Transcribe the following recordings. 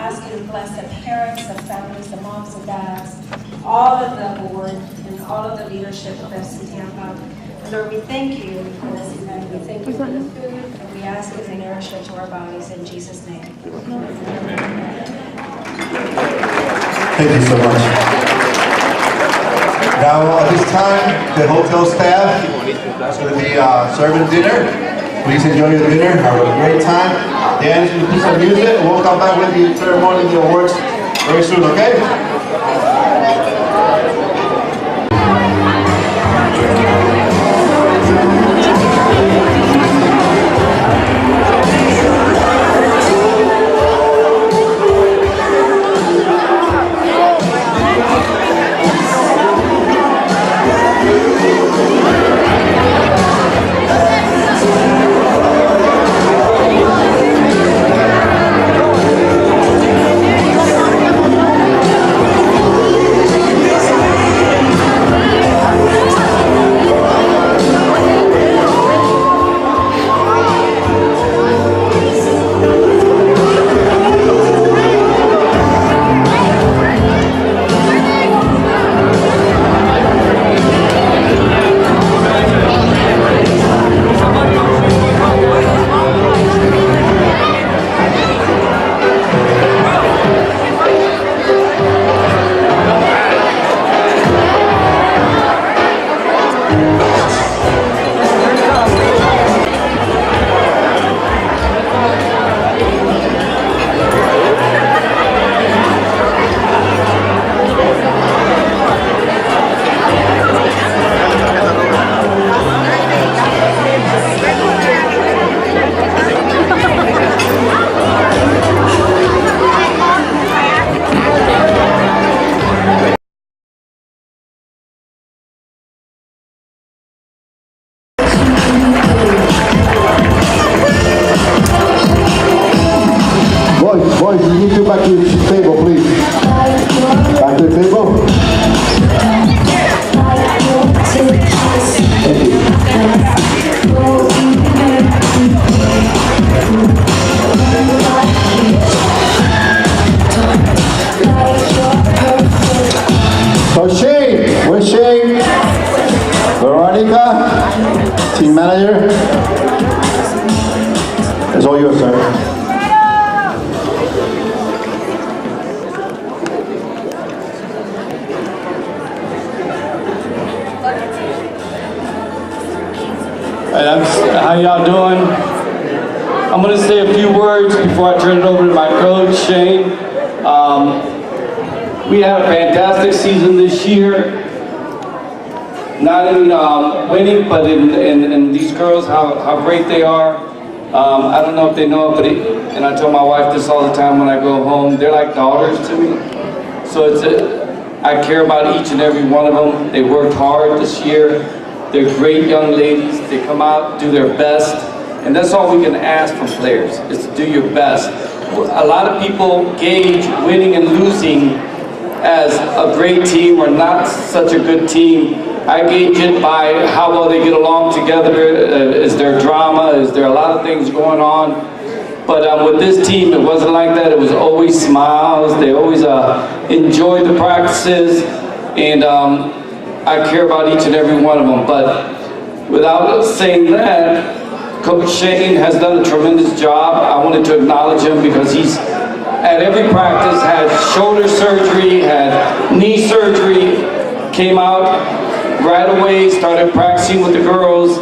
ask you to bless the parents, the families, the moms and dads, all of the board, and all of the leadership of FC Tampa. And Lord, we thank you for this event. We thank you for the food, and we ask you to nourish it to our bodies in Jesus' name. Thank you so much. Now, at this time, the hotel staff is going to be serving dinner. Please enjoy your dinner. Have a great time. Dan's going to play some music, and we'll come back with the ceremony and the awards very soon, okay? Boys, you need to go back to the table, please. Back to the table. Thank you. So Shane, where's Shane? Veronica, team manager. It's all yours, sir. How y'all doing? I'm going to say a few words before I turn it over to my coach, Shane. We had a fantastic season this year. Not in winning, but in these girls, how great they are. I don't know if they know it, and I tell my wife this all the time when I go home, they're like daughters to me. So I care about each and every one of them. They worked hard this year. They're great young ladies. They come out, do their best. And that's all we can ask from players, is to do your best. A lot of people gauge winning and losing as a great team or not such a good team. I gauge it by how well they get along together. Is there drama? Is there a lot of things going on? But with this team, it wasn't like that. It was always smiles. They always enjoyed the practices. And I care about each and every one of them. But without saying that, Coach Shane has done a tremendous job. I wanted to acknowledge him because he's at every practice had shoulder surgery, had knee surgery, came out right away, started practicing with the girls.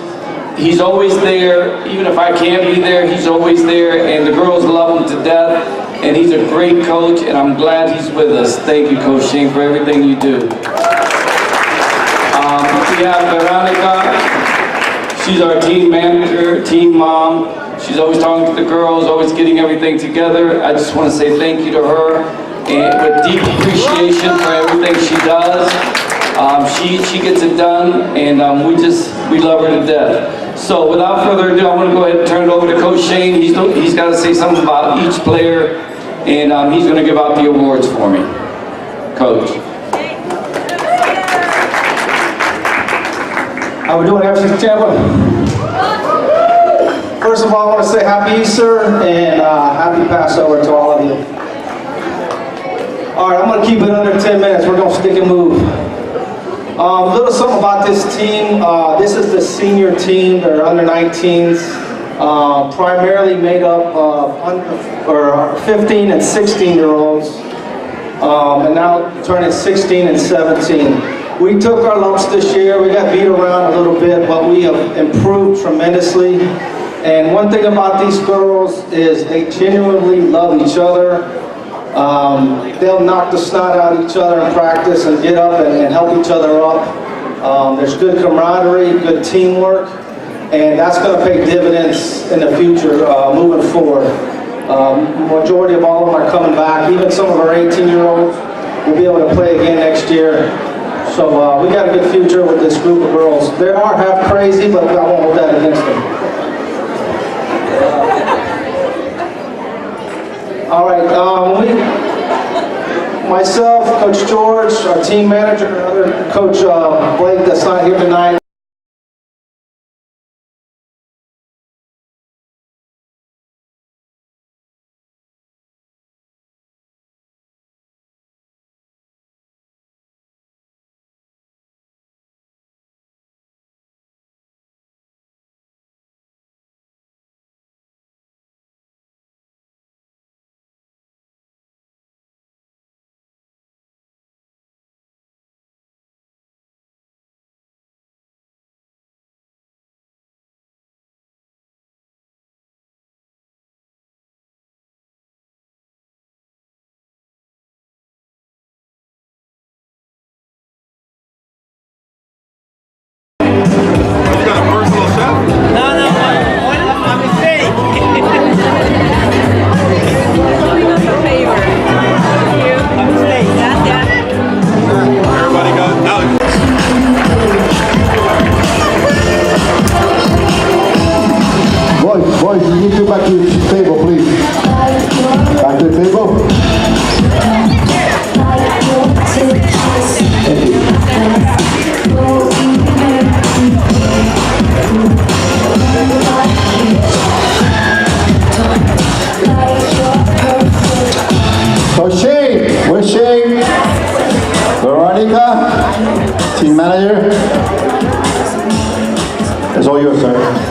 He's always there. Even if I can't be there, he's always there, and the girls love him to death. And he's a great coach, and I'm glad he's with us. Thank you, Coach Shane, for everything you do. We have Veronica. She's our team manager, team mom. She's always talking to the girls, always getting everything together. I just want to say thank you to her, and with deep appreciation for everything she does. She gets it done, and we love her to death. So without further ado, I want to go ahead and turn it over to Coach Shane. He's got to say something about each player, and he's going to give out the awards for me. Coach. How we doing, FC Tampa? First of all, I want to say Happy Easter and Happy Passover to all of you. All right, I'm going to keep it under 10 minutes. We're going to stick and move. A little something about this team. This is the senior team. They're under 19s, primarily made up of 15 and 16-year-olds, and now turning 16 and 17. We took our lumps this year. We got beat around a little bit, but we have improved tremendously. And one thing about these girls is they genuinely love each other. They'll knock the snot out of each other in practice and get up and help each other up. There's good camaraderie, good teamwork, and that's going to pay dividends in the future moving forward. Majority of all of them are coming back. Even some of our 18-year-olds will be able to play again next year. So we got a good future with this group of girls. They are half crazy, but I won't hold that against them. All right, myself, Coach George, our team manager, and other Coach Blake that's not here tonight. Boys, you need to back to the table, please. Back to the table. So Shane, where's Shane? Veronica, team manager. It's all yours, sir.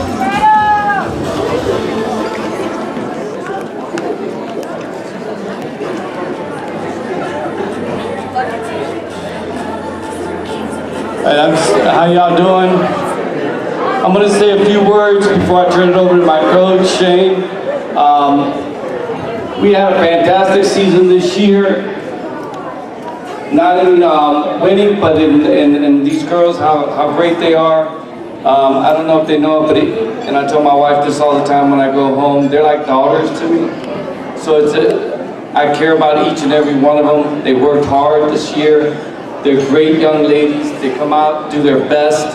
How y'all doing? I'm going to say a few words before I turn it over to my coach, Shane. We had a fantastic season this year. Not in winning, but in these girls, how great they are. I don't know if they know it, but and I tell my wife this all the time when I go home, they're like daughters to me. So I care about each and every one of them. They worked hard this year. They're great young ladies. They come out, do their best.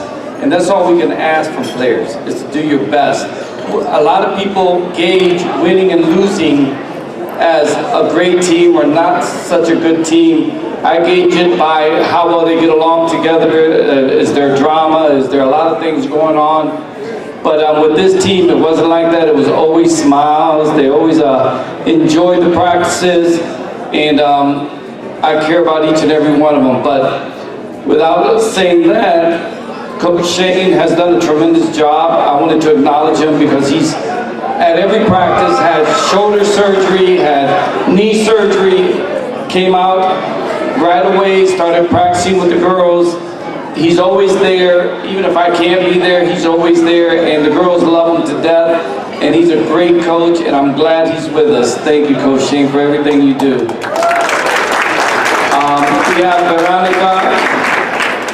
And that's all we can ask from players, is to do your best. A lot of people gauge winning and losing as a great team or not such a good team. I gauge it by how well they get along together. Is there drama? Is there a lot of things going on? But with this team, it wasn't like that. It was always smiles. They always enjoyed the practices. And I care about each and every one of them. But without saying that, Coach Shane has done a tremendous job. I wanted to acknowledge him because he's at every practice had shoulder surgery, had knee surgery, came out right away, started practicing with the girls. He's always there. Even if I can't be there, he's always there, and the girls love him to death. And he's a great coach, and I'm glad he's with us. Thank you, Coach Shane, for everything you do. We have Veronica.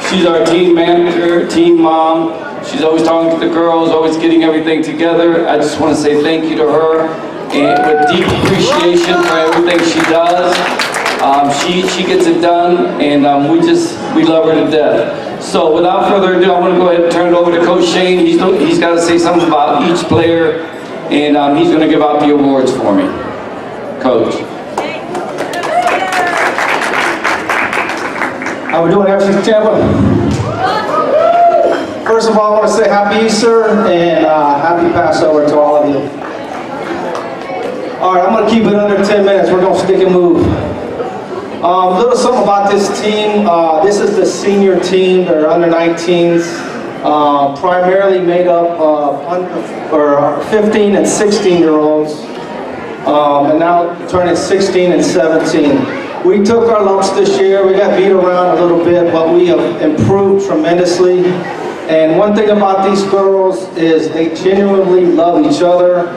She's our team manager, team mom. She's always talking to the girls, always getting everything together. I just want to say thank you to her, and with deep appreciation for everything she does. She gets it done, and we love her to death. So without further ado, I'm going to go ahead and turn it over to Coach Shane. He's got to say something about each player, and he's going to give out the awards for me. Coach. How we doing, FC Tampa? First of all, I want to say Happy Easter and Happy Passover to all of you. All right, I'm going to keep it under 10 minutes. We're going to stick and move. Little something about this team. This is the senior team. They're under 19s, primarily made up of 15 and 16-year-olds, and now turning 16 and 17. We took our lumps this year. We got beat around a little bit, but we have improved tremendously. And one thing about these girls is they genuinely love each other.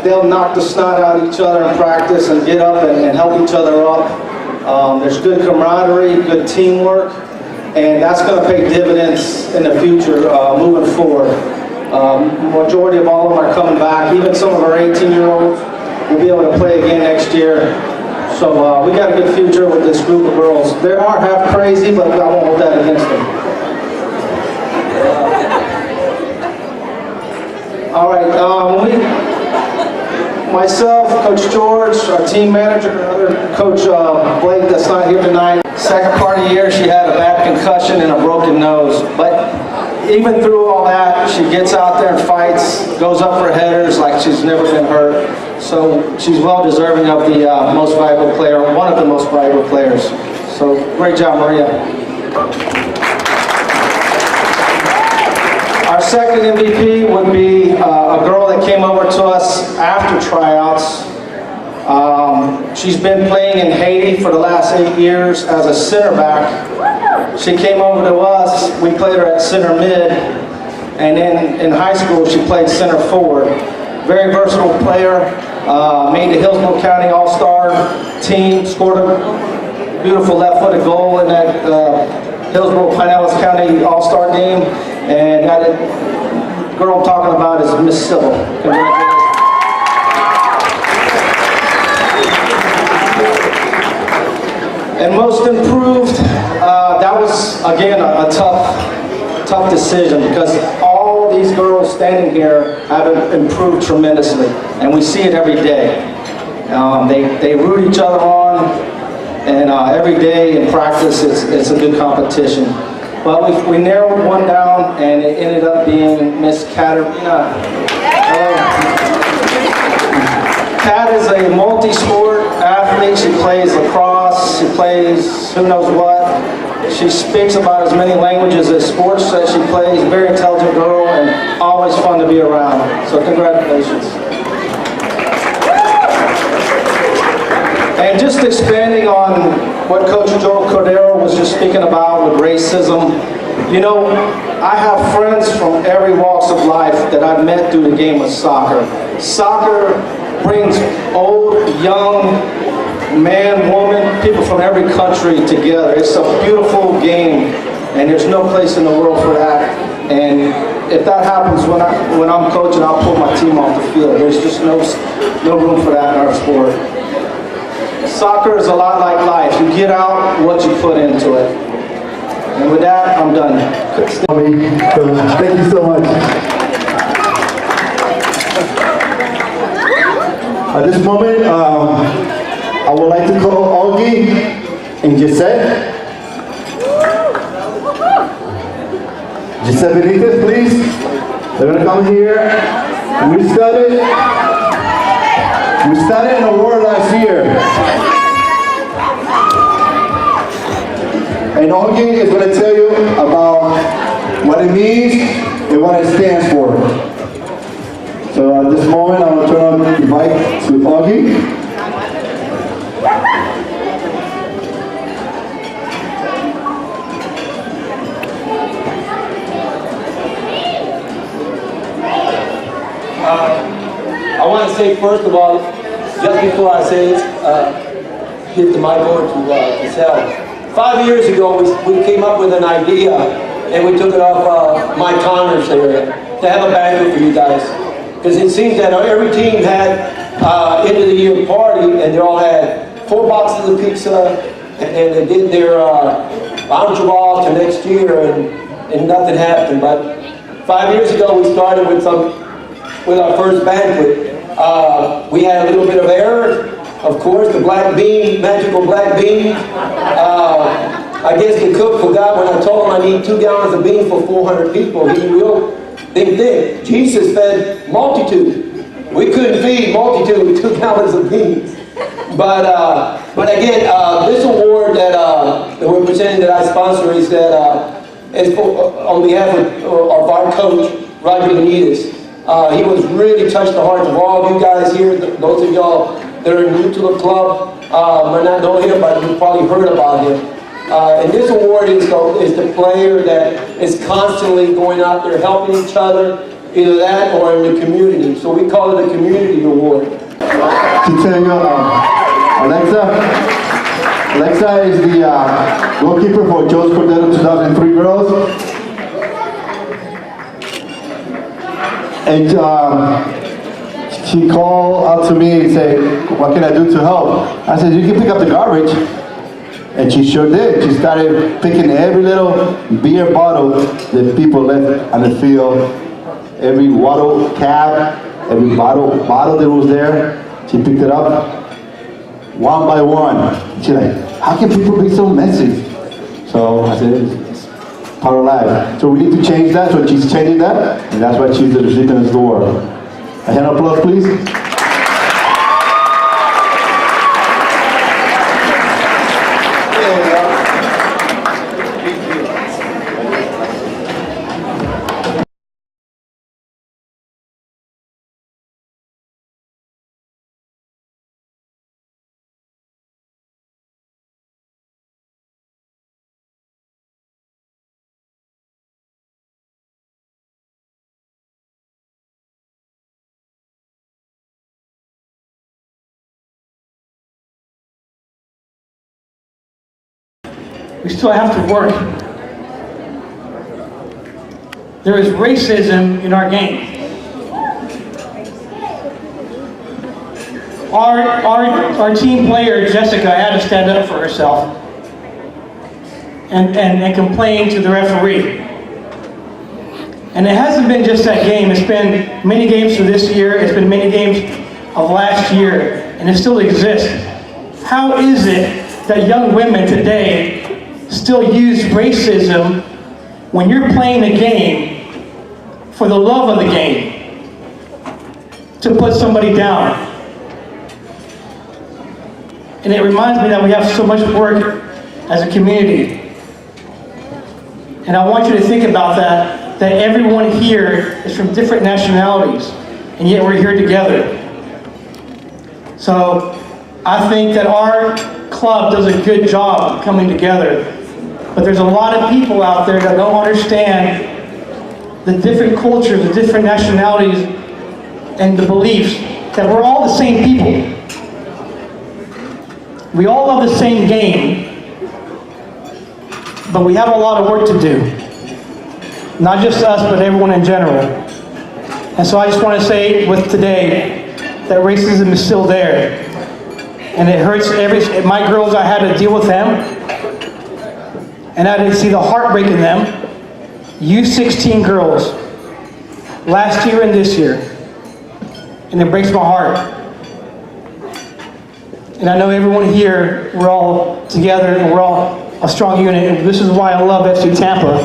They'll knock the snot out of each other in practice and get up and help each other up. There's good camaraderie, good teamwork, and that's going to pay dividends in the future moving forward. Majority of all of them are coming back. Even some of our 18-year-olds will be able to play again next year. So we got a good future with this group of girls. They are half crazy, but I won't hold that against them. All right, myself, Coach George, our team manager, and other Coach Blake that's not here tonight. Second part of the year, she had a bad concussion and a broken nose. But even through all that, she gets out there and fights, goes up for headers like she's never been hurt. So she's well deserving of the most valuable player, one of the most valuable players. So great job, Maria. Our second MVP would be a girl that came over to us after tryouts. She's been playing in Haiti for the last 8 years as a center back. She came over to us, we played her at center mid, and then in high school she played center forward. Very versatile player, made the Hillsborough County All-Star team, scored a beautiful left-footed goal in that Hillsborough Pinellas County All-Star game. And that girl I'm talking about is Miss Sybil. And most improved, that was, again, a tough decision because all these girls standing here have improved tremendously. And we see it every day. They root each other on, and every day in practice it's a good competition. But we narrowed one down, and it ended up being Miss Katerina. Kat is a multi-sport athlete. She plays lacrosse, she plays who knows what. She speaks about as many languages as sports that she plays. Very intelligent girl and always fun to be around. So congratulations. And just expanding on what Coach Joel Cordero was just speaking about with racism, you know, I have friends from every walks of life that I've met through the game of soccer. Soccer brings old, young, man, woman, people from every country together. It's a beautiful game, and there's no place in the world for that. And if that happens when I'm coaching, I'll pull my team off the field. There's just no room for that in our sport. Soccer is a lot like life. You get out what you put into it. And with that, I'm done. Thank you so much. At this moment, I would like to call Augie and Gisette. Gisette Benitez, please. They're gonna come here. We started an award last year. And Augie is going to tell you about what it means and what it stands for. So at this moment, I'm going to turn on the mic to Augie. I want to say, first of all, just before I say it, hit the mic over to Sal. 5 years ago, we came up with an idea, and we took it off Mike Connor's area to have a banquet for you guys. Because it seems that every team had end of the year party, and they all had 4 boxes of pizza, and they did their entourage to next year, and nothing happened. But 5 years ago, we started with our first banquet. We had a little bit of error. Of course, the black bean, magical black bean. I guess the cook forgot when I told him I need 2 gallons of beans for 400 people. He didn't think. Jesus fed multitude. We couldn't feed multitude with 2 gallons of beans. But again, this award that we're presenting, that I sponsor, is for, on behalf of our coach, Roger Benitez. He was really touched the hearts of all of you guys here. Those of y'all that are new to the club might not know him, but you probably heard about him. And this award is the player that is constantly going out there helping each other, either that or in the community. So we call it a community award. Alexa is the goalkeeper for Joe's Cordero 2003 girls. And she called out to me and said, what can I do to help? I said, you can pick up the garbage. And she sure did. She started picking every little beer bottle that people left on the field, every water cap, every bottle that was there. She picked it up one by one. She's like, how can people be so messy? So I said, it's part of life. So we need to change that, so she's changing that, and that's why she's the recipient of the award. A hand of applause, please. We still have to work. There is racism in our game. Our team player, Jessica, had to stand up for herself and complain to the referee. And it hasn't been just that game. It's been many games for this year. It's been many games of last year, and it still exists. How is it that young women today still use racism when you're playing a game for the love of the game to put somebody down? And it reminds me that we have so much work as a community. And I want you to think about that everyone here is from different nationalities, and yet we're here together. So I think that our club does a good job of coming together. But there's a lot of people out there that don't understand the different cultures, the different nationalities, and the beliefs that we're all the same people. We all love the same game, but we have a lot of work to do. Not just us, but everyone in general. And so I just want to say with today that racism is still there. And it hurts my girls, I had to deal with them. And I didn't see the heartbreak in them. U16 girls, last year and this year. And it breaks my heart. And I know everyone here, we're all together and we're all a strong unit. And this is why I love FC Tampa,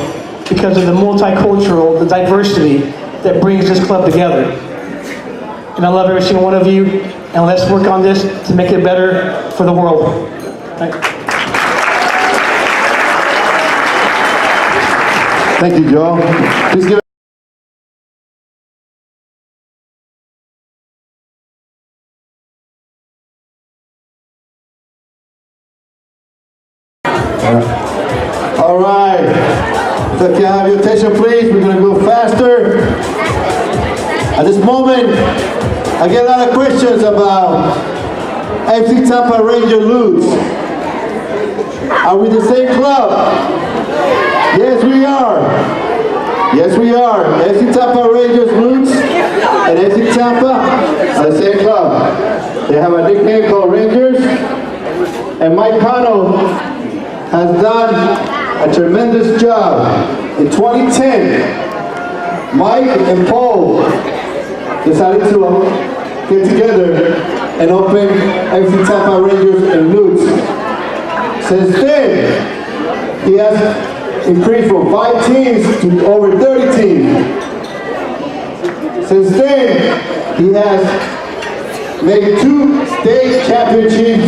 because of the multicultural, the diversity that brings this club together. And I love every single one of you. And let's work on this to make it better for the world. Thank you, Joe. Please give it. All right. So if you have your attention, please, we're going to go faster. At this moment, I get a lot of questions about FC Tampa Ranger Lutz. Are we the same club? Yes, we are. Yes, we are. FC Tampa Rangers Lutz and FC Tampa are the same club. They have a nickname called Rangers. And Mike Cano has done a tremendous job. In 2010, Mike and Paul decided to get together and open FC Tampa Rangers and Lutz. Since then, he has increased from 5 teams to over 30 teams. Since then, he has made 2 state championships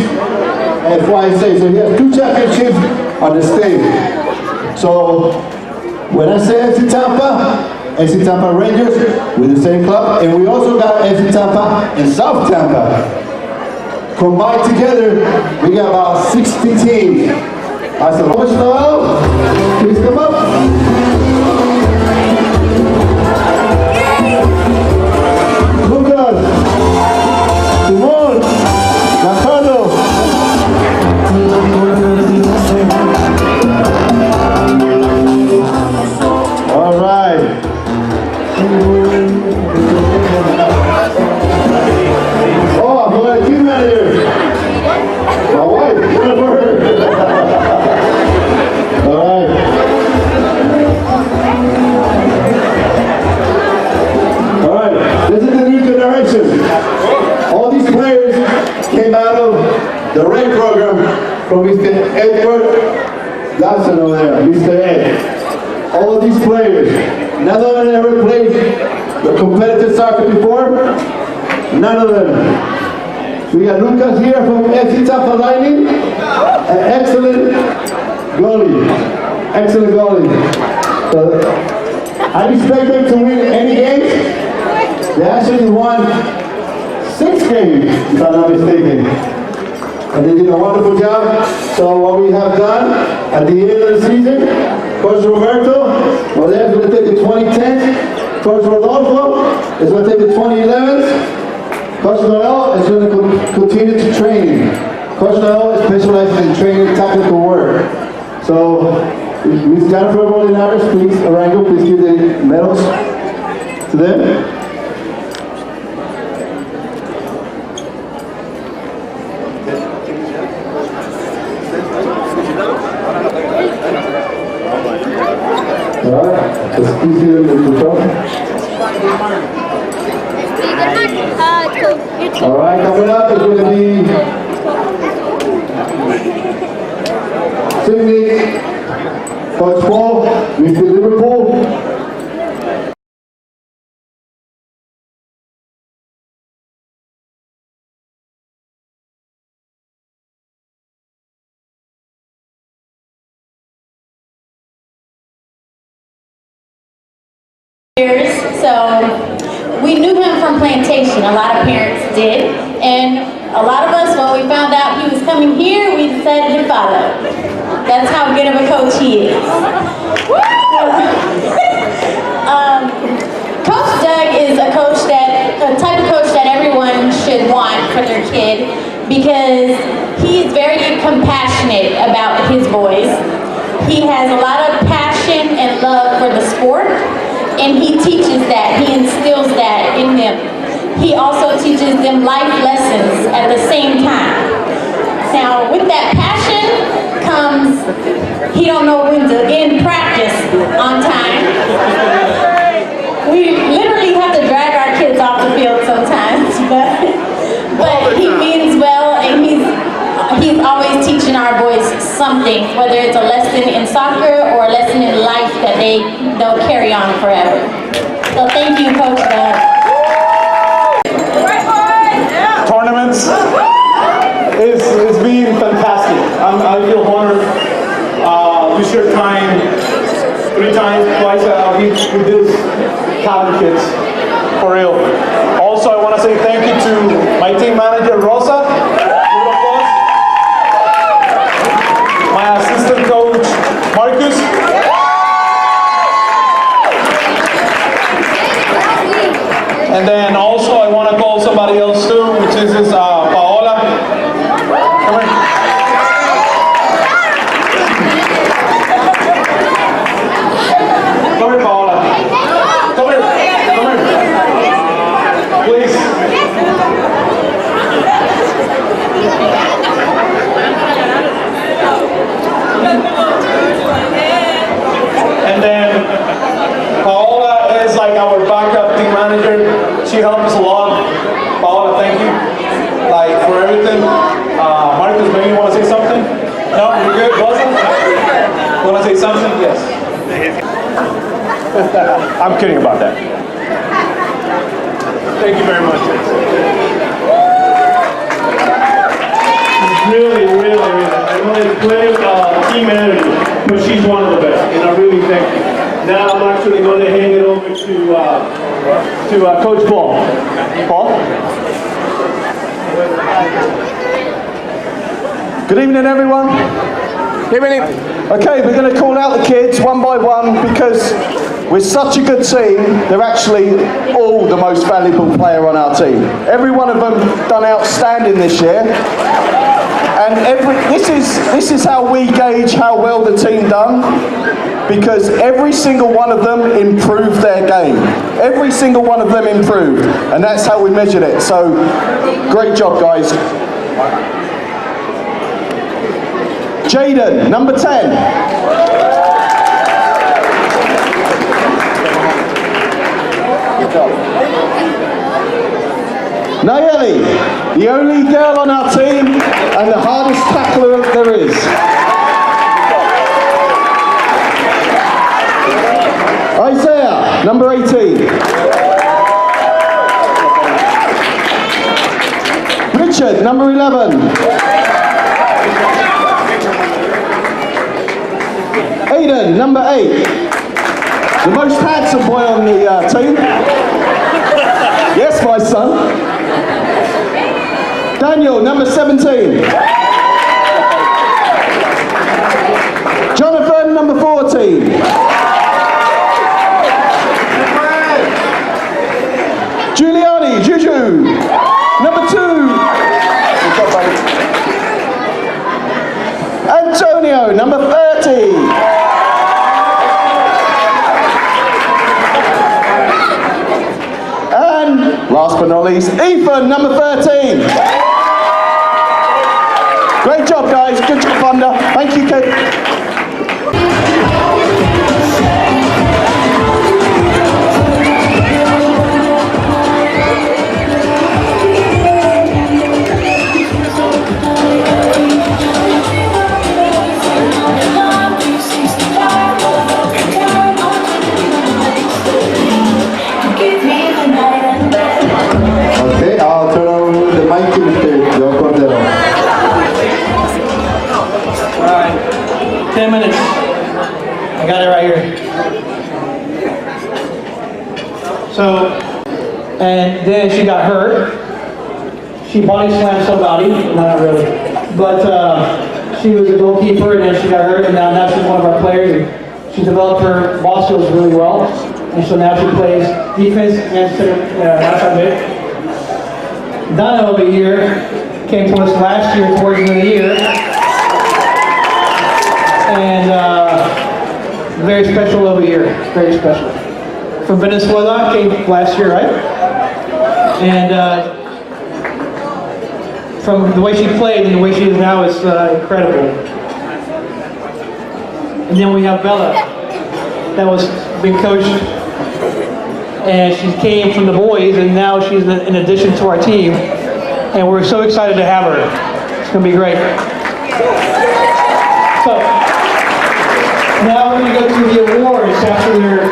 at YSA. So he has 2 championships on the state. So when I say FC Tampa Rangers, we're the same club, and we also got FC Tampa and South Tampa. Combined together, we got about 60 teams. I said, please come up. Lucas, Simon, Ricardo. All right. Oh, I'm going to team manager. My wife, all right. All right, this is the new generation. All these players came out of the RED program from Mr. Edward Dawson over there, Mr. Ed. All of these players, none of them ever played the competitive soccer before. None of them. We got Lucas here from FC Tampa Lightning, an excellent goalie. Excellent goalie. So, I expect them to win any games. They actually won 6 games, if I'm not mistaken. And they did a wonderful job. So what we have done at the end of the season, Coach Roberto, well, they're going to take the 2010s. Coach Rodolfo is going to take the 2011s. Coach Noel is going to continue to train. Coach Noel specializes in training technical work. So, Ms. Jennifer Molinares, please, Arango, please give the medals to them. All right, just please give them the trophy. All right, coming up is going to be Sydney, Coach Paul, Mr. Liverpool. So we knew him from Plantation, a lot of parents did, and a lot of us, when we found out he was coming here, we decided to follow. That's how good of a coach he is. Coach Doug is a type of coach that everyone should want for their kid, because he is very compassionate about his boys. He has a lot of passion and love for the sport, and he teaches that, he instills that in them. He also teaches them life lessons at the same time. Now, with that passion comes, he don't know when to end practice on time. We literally have to drag our kids off the field sometimes, but he means well, and he's always teaching our boys something, whether it's a lesson in soccer or a lesson in life that they'll carry on forever. So thank you, Coach Doug. Tournaments it's been fantastic. I feel honored. We share time 3 times, twice a week with these talented kids, for real. Also, I want to say thank you to my team manager, Rosa. My assistant coach, Marcus. And then also I want to call somebody else too, which is this Paola. Come here. Come here, Paola. Come here. Come here. Please. And then Paola is like our backup team manager. She helped us a lot. Paola, thank you. Like for everything. Marcus, maybe you want to say something? No, you're good, Rosa? You want to say something? Yes. I'm kidding about that. Thank you very much. really, really, really. I know there's plenty of team energy, but she's one of the best, and I really think now I'm actually going to hand it over to Coach Paul. Paul? Good evening, everyone. Good evening. Okay, we're going to call out the kids one by one because we're such a good team. They're actually all the most valuable player on our team. Every one of them done outstanding this year. And this is how we gauge how well the team done, because every single one of them improved their game. Every single one of them improved, and that's how we measured it. So, great job, guys. Jaden, number 10. Nayeli, the only girl on our team and the hardest tackler there is. Isaiah, number 18. Richard, number 11. Aiden, number 8. The most handsome boy on the team. Yes, my son. Daniel, number 17. Jonathan, number 14. Giuliani, Juju, number 2. Antonio, number 30. And last but not least, Ethan, number 13. Great job, guys. Good job, Thunder. Thank you, kid. Okay, I'll turn over the mic to Mr. Joe Cordero. All right, 10 minutes. I got it right here. So, and then she got hurt. She body slammed somebody, no, not really. But she was a goalkeeper and then she got hurt and now she's one of our players. And she developed her ball skills really well. And so now she plays defense and center, outside mid. Donna over here came to us last year towards the end of the year. And very special over here, very special. From Venezuela, came last year, right? And from the way she played and the way she is now is incredible. And then we have Bella, that was been coached, and she came from the boys, and now she's in addition to our team, and we're so excited to have her. It's going to be great. So now we're going to go to the awards after their.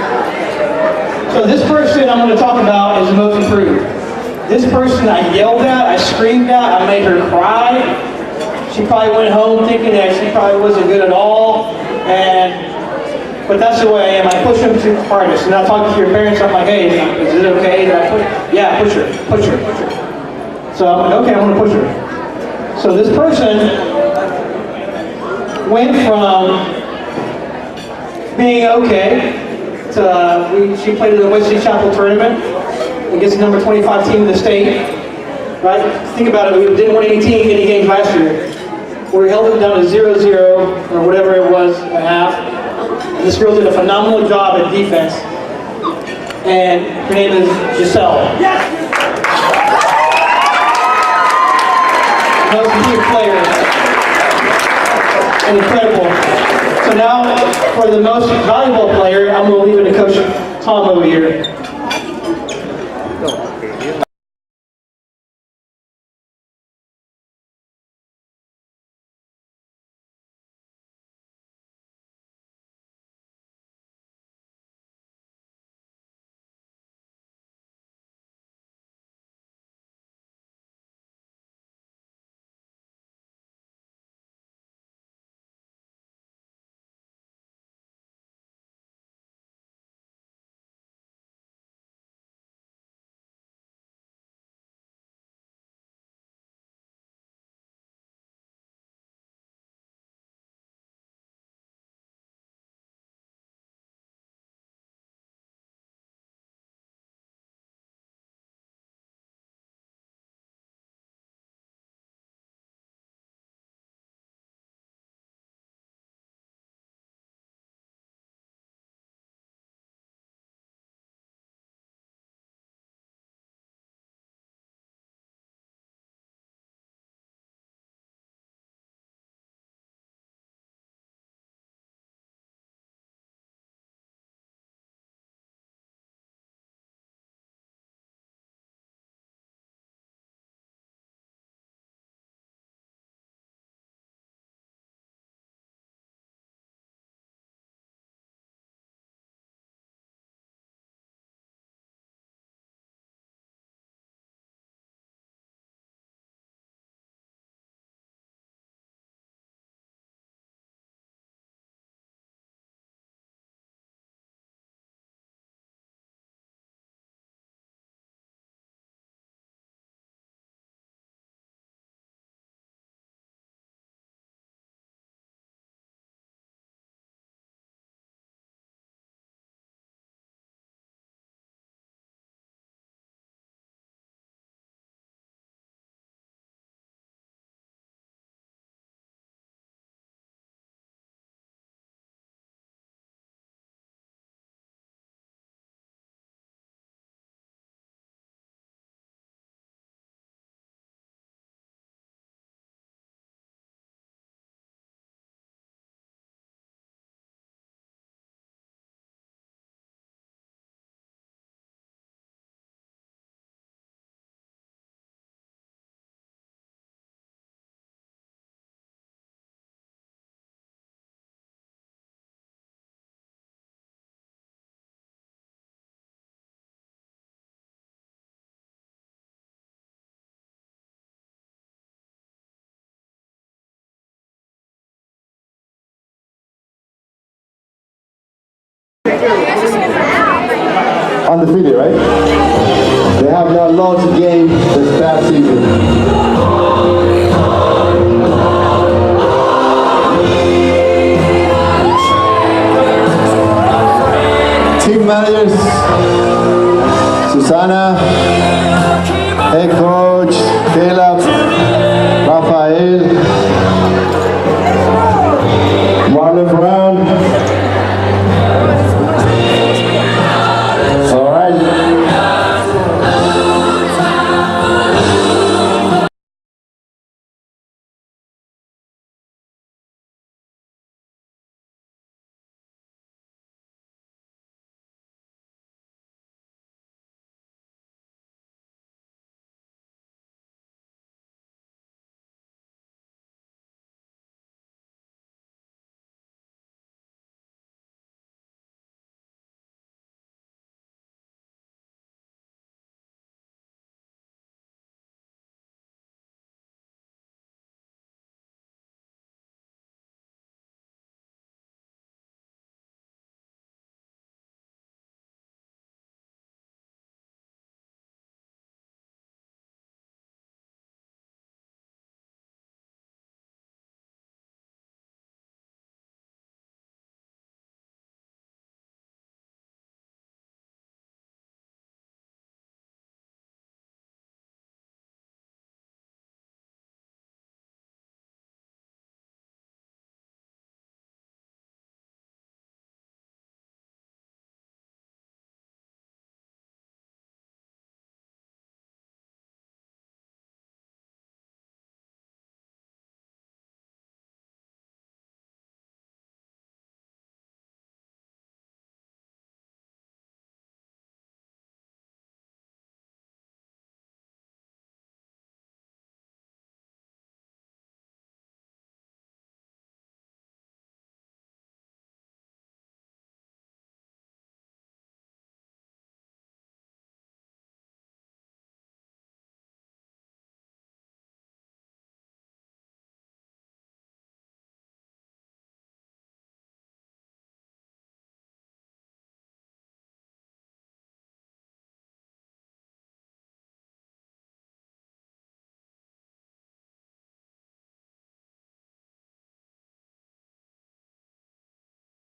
So this person I'm going to talk about is the most improved. This person I yelled at, I screamed at, I made her cry. She probably went home thinking that she probably wasn't good at all, but that's the way I am. I push them to the hardest. And I talk to your parents, I'm like, hey, is it okay that I push? Yeah, push her. So I'm like, okay, I'm gonna push her. So this person went from being okay to, she played in the Wesley Chapel tournament against the number 25 team in the state, right? Think about it, we didn't win any games last year. We held them down to 0-0, or whatever it was, a half. And this girl did a phenomenal job at defense. And her name is Giselle. Yes! Most key player. And incredible. So now, for the most valuable player, I'm going to leave it to Coach Tom over here. Undefeated, right? They have not lost a game this past season. Team managers, Susana,